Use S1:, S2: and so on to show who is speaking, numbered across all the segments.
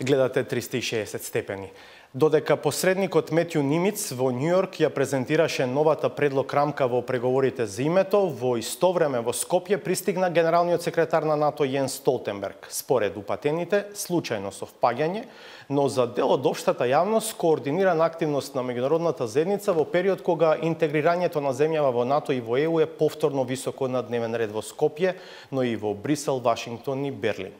S1: Гледате 360 степени. Додека посредникот Метју Нимиц во Њујорк ја презентираше новата предлог рамка во преговорите за името, во исто време во Скопје пристигна генералниот секретар на НАТО Јенс Столтенберг. Според упатените, случајно совпаѓање, но за дел од општата јавност координирана активност на меѓународната заедница во период кога интегрирањето на земјава во НАТО и во ЕУ е повторно високо на дневен ред во Скопје, но и во Брисел, Вашингтон и Берлин.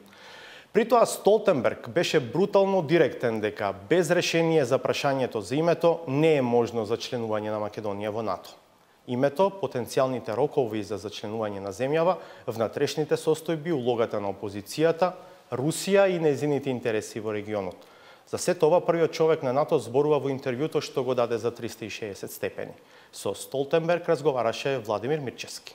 S1: При тоа Столтенберг беше брутално директен дека без решение за прашањето за името не е можно за членување на Македонија во НАТО. Името, потенцијалните рокови за зачленување на земјава, внатрешните состојби, улогата на опозицијата, Русија и нејзините интереси во регионот. За се тоа првиот човек на НАТО зборува во интервјуто што го даде за 360 степени. Со Столтенберг разговараше Владимир Мирчевски.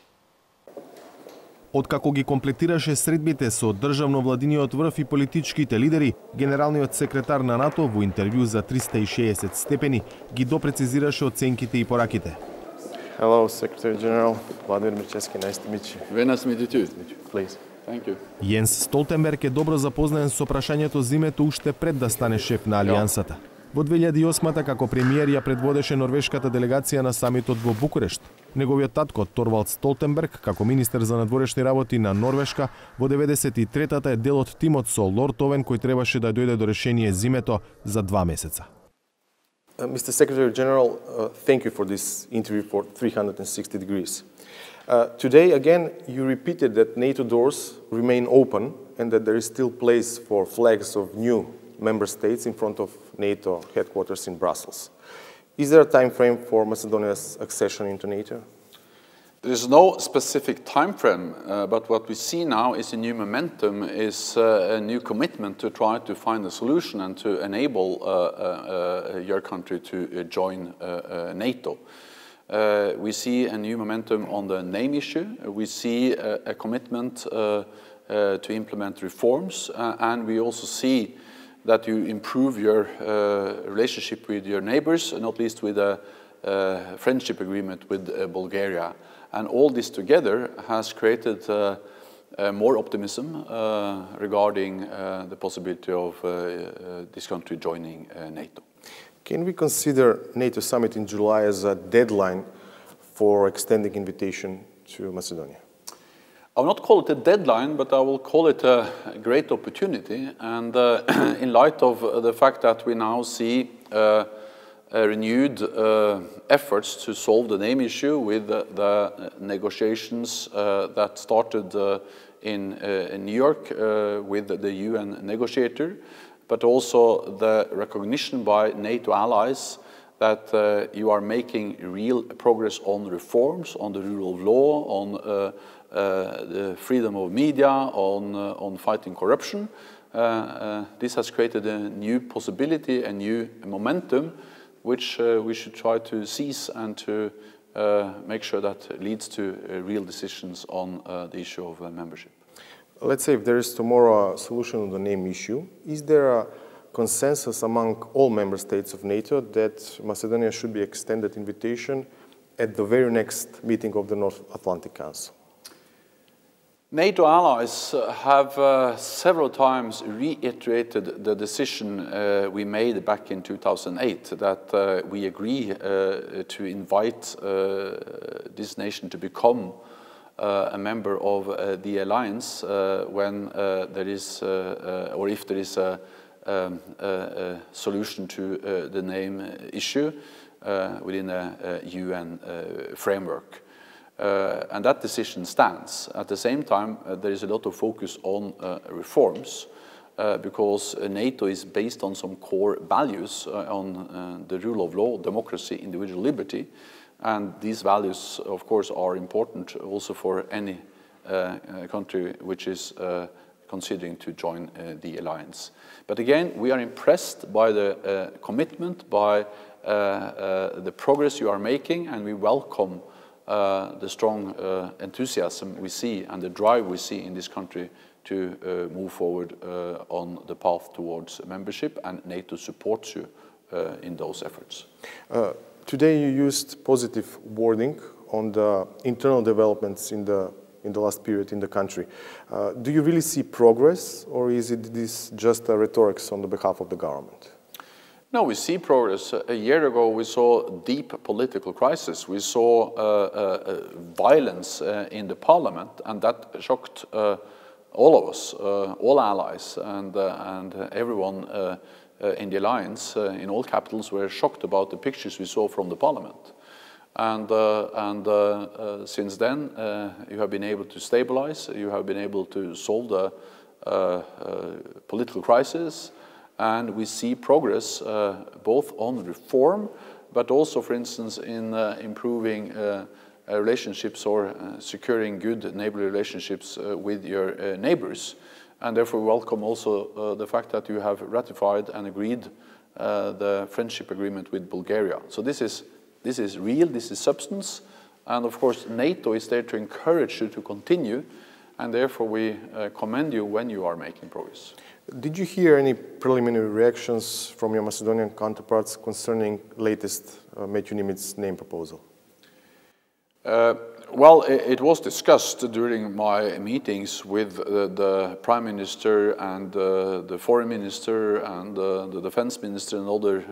S2: Откако ги комплетираше средбите со државно-владиниот врв и политичките лидери, генералниот секретар на НАТО во интервју за 360 степени ги допрецизираше оценките и пораките.
S3: Hello, Secretary General Vladimir Mirchevski. Nice to meet you.
S4: Very nice to meet you too.
S3: Please.
S4: Thank you.
S2: Јенс Столтенберг е добро запознаен со прашањето за името уште пред да стане шеф на Алијансата. Во 2008-та, како премиер, ја предводеше норвешката делегација на самитот во Букурешт. Неговиот татко, Торвалд Столтенберг, како министер за надворешни работи на Норвешка, во 93-та е дел од тимот со Лорд Овен кој требаше да дојде до решение за името за 2 месеца.
S3: Mr. Secretary General, thank you for this interview for 360 degrees. Today, again, you repeated that NATO doors remain open and that there is still place for flags of new member states in front of NATO headquarters in Brussels. Is there a time frame for Macedonia's accession into NATO?
S4: There is no specific time frame, but what we see now is a new momentum, is a new commitment to try to find a solution and to enable your country to join NATO. We see a new momentum on the name issue. We see a commitment to implement reforms, and we also see that you improve your relationship with your neighbors, not least with a friendship agreement with Bulgaria. And all this together has created more optimism regarding the possibility of this country joining NATO.
S3: Can we consider NATO summit in July as a deadline for extending invitation to Macedonia?
S4: I will not call it a deadline, but I will call it a great opportunity. And in light of the fact that we now see renewed efforts to solve the name issue with the negotiations that started in New York with the UN negotiator, but also the recognition by NATO allies that you are making real progress on reforms, on the rule of law, on the freedom of media, on fighting corruption. This has created a new possibility, a new momentum, which we should try to seize and to make sure that leads to real decisions on the issue of membership.
S3: Let's say if there is tomorrow a solution on the name issue, is there a consensus among all member states of NATO that Macedonia should be extended invitation at the very next meeting of the North Atlantic Council?
S4: NATO allies have several times reiterated the decision we made back in 2008 that we agree to invite this nation to become a member of the alliance when there is, or if there is a solution to the name issue within a UN framework. And that decision stands. At the same time, there is a lot of focus on reforms because NATO is based on some core values on the rule of law, democracy, individual liberty. And these values, of course, are important also for any country which is considering to join the alliance. But again, we are impressed by the commitment, by the progress you are making, and we welcome the strong enthusiasm we see and the drive we see in this country to move forward on the path towards membership, and NATO supports you in those efforts.
S3: Today you used positive wording on the internal developments in the in the last period in the country. Do you really see progress, or is this just a rhetoric on the behalf of the government?
S4: No, we see progress. A year ago, we saw deep political crisis. We saw violence in the parliament, and that shocked all of us, all allies, and everyone in the alliance, in all capitals, were shocked about the pictures we saw from the parliament. And since then, you have been able to stabilize, you have been able to solve the political crisis, and we see progress both on reform, but also, for instance, in improving relationships or securing good neighborly relationships with your neighbors. And therefore, we welcome also the fact that you have ratified and agreed the friendship agreement with Bulgaria. So this is real, this is substance, and of course NATO is there to encourage you to continue, and therefore we commend you when you are making progress.
S3: Did you hear any preliminary reactions from your Macedonian counterparts concerning latest Matthew Nimitz name proposal?
S4: Well, it was discussed during my meetings with the Prime Minister and the Foreign Minister and the Defense Minister and other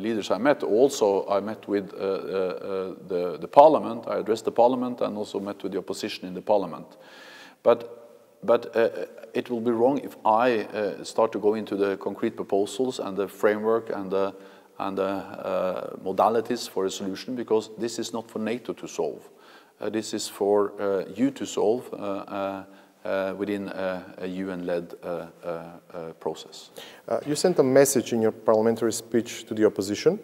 S4: leaders I met. Also, I met with the Parliament, I addressed the Parliament, and also met with the opposition in the Parliament. But it will be wrong if I start to go into the concrete proposals and the framework and the modalities for a solution, because this is not for NATO to solve. This is for you to solve within a UN-led process.
S3: You sent a message in your parliamentary speech to the opposition.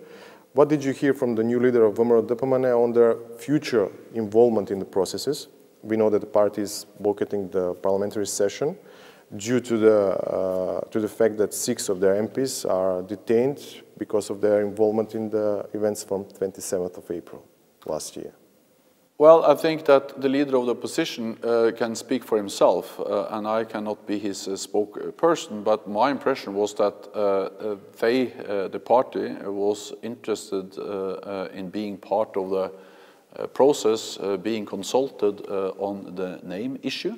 S3: What did you hear from the new leader of VMRO Depomane on their future involvement in the processes? We know that the party is boycotting the parliamentary session due to the fact that 6 of their MPs are detained because of their involvement in the events from 27th of April last year.
S4: Well, I think that the leader of the opposition can speak for himself, and I cannot be his spokesperson, but my impression was that the party was interested in being part of the process, being consulted on the name issue.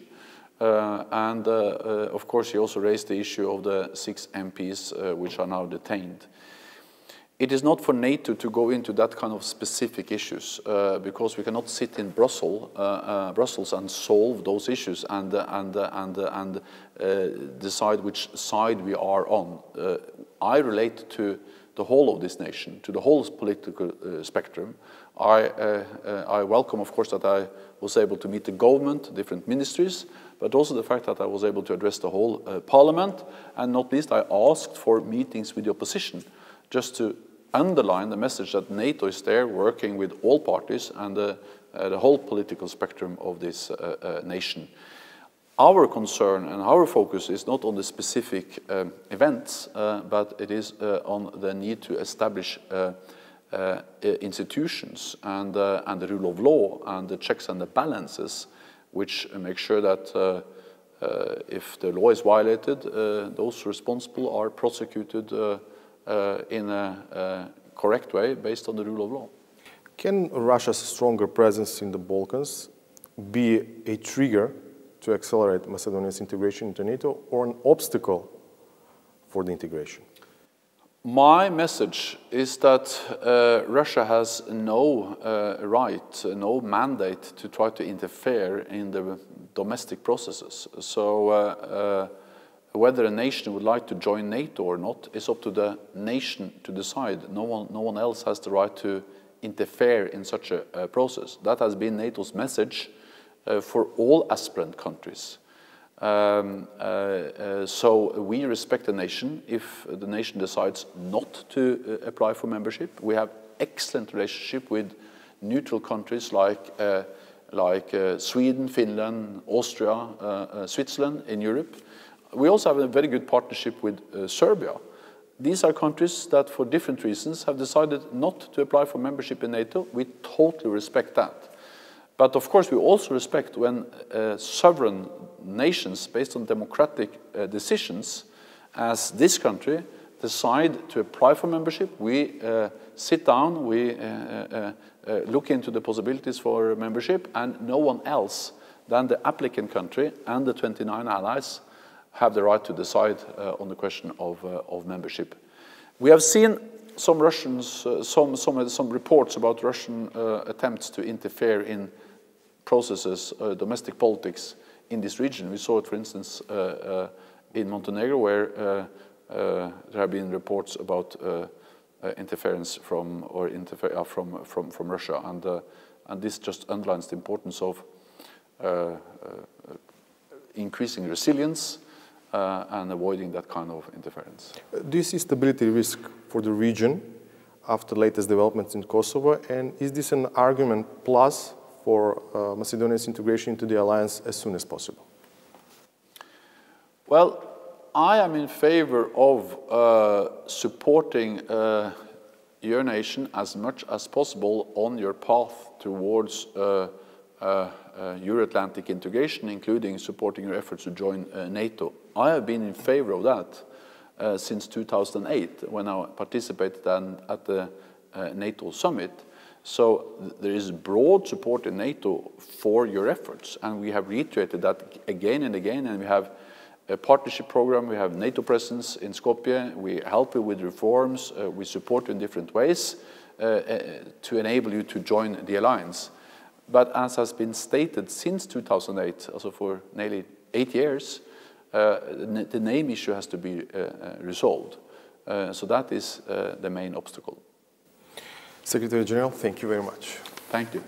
S4: And of course, he also raised the issue of the 6 MPs which are now detained. It is not for NATO to go into that kind of specific issues because we cannot sit in Brussels and solve those issues and decide which side we are on. I relate to the whole of this nation, to the whole political spectrum. I welcome, of course, that I was able to meet the government, different ministries, but also the fact that I was able to address the whole parliament, and not least I asked for meetings with the opposition, just to underline the message that NATO is there working with all parties and the whole political spectrum of this nation. Our concern and our focus is not on the specific events, but it is on the need to establish institutions and the rule of law and the checks and the balances which make sure that if the law is violated, those responsible are prosecuted in a correct way based on the rule of law.
S3: Can Russia's stronger presence in the Balkans be a trigger to accelerate Macedonia's integration into NATO, or an obstacle for the integration?
S4: My message is that Russia has no right, no mandate to try to interfere in the domestic processes. So whether a nation would like to join NATO or not is up to the nation to decide. No one else has the right to interfere in such a process. That has been NATO's message for all aspirant countries. So we respect the nation if the nation decides not to apply for membership. We have excellent relationship with neutral countries like Sweden, Finland, Austria, Switzerland in Europe. We also have a very good partnership with Serbia. These are countries that for different reasons have decided not to apply for membership in NATO. We totally respect that. But of course, we also respect when sovereign nations, based on democratic decisions, as this country, decide to apply for membership. We sit down, we look into the possibilities for membership, and no one else then the applicant country and the 29 allies have the right to decide on the question of membership. We have seen some some reports about Russian attempts to interfere in processes, domestic politics in this region. We saw it, for instance, in Montenegro, where there have been reports about interference from Russia, and this just underlines the importance of increasing resilience and avoiding that kind of interference.
S3: Do you see stability risk for the region after latest developments in Kosovo, and is this an argument plus for Macedonia's integration into the alliance as soon as possible?
S4: Well, I am in favor of supporting your nation as much as possible on your path towards Euro-Atlantic integration, including supporting your efforts to join NATO. I have been in favor of that since 2008, when I participated at the NATO summit. So there is broad support in NATO for your efforts, and we have reiterated that again and again, and we have a partnership program, we have NATO presence in Skopje, we help you with reforms, we support you in different ways to enable you to join the alliance. But as has been stated since 2008, also for nearly 8 years, the name issue has to be resolved. So that is the main obstacle.
S3: Secretary General, thank you very much.
S4: Thank you.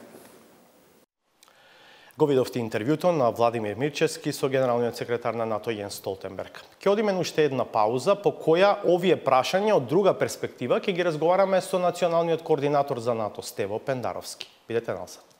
S1: Го видовте интервјуто на Владимир Мирчевски со генералниот секретар на НАТО Јенс Столтенберг. Ќе одиме на уште една пауза по која овие прашања од друга перспектива ќе ги разговараме со националниот координатор за НАТО Стево Пендаровски. Бидете на Алсат.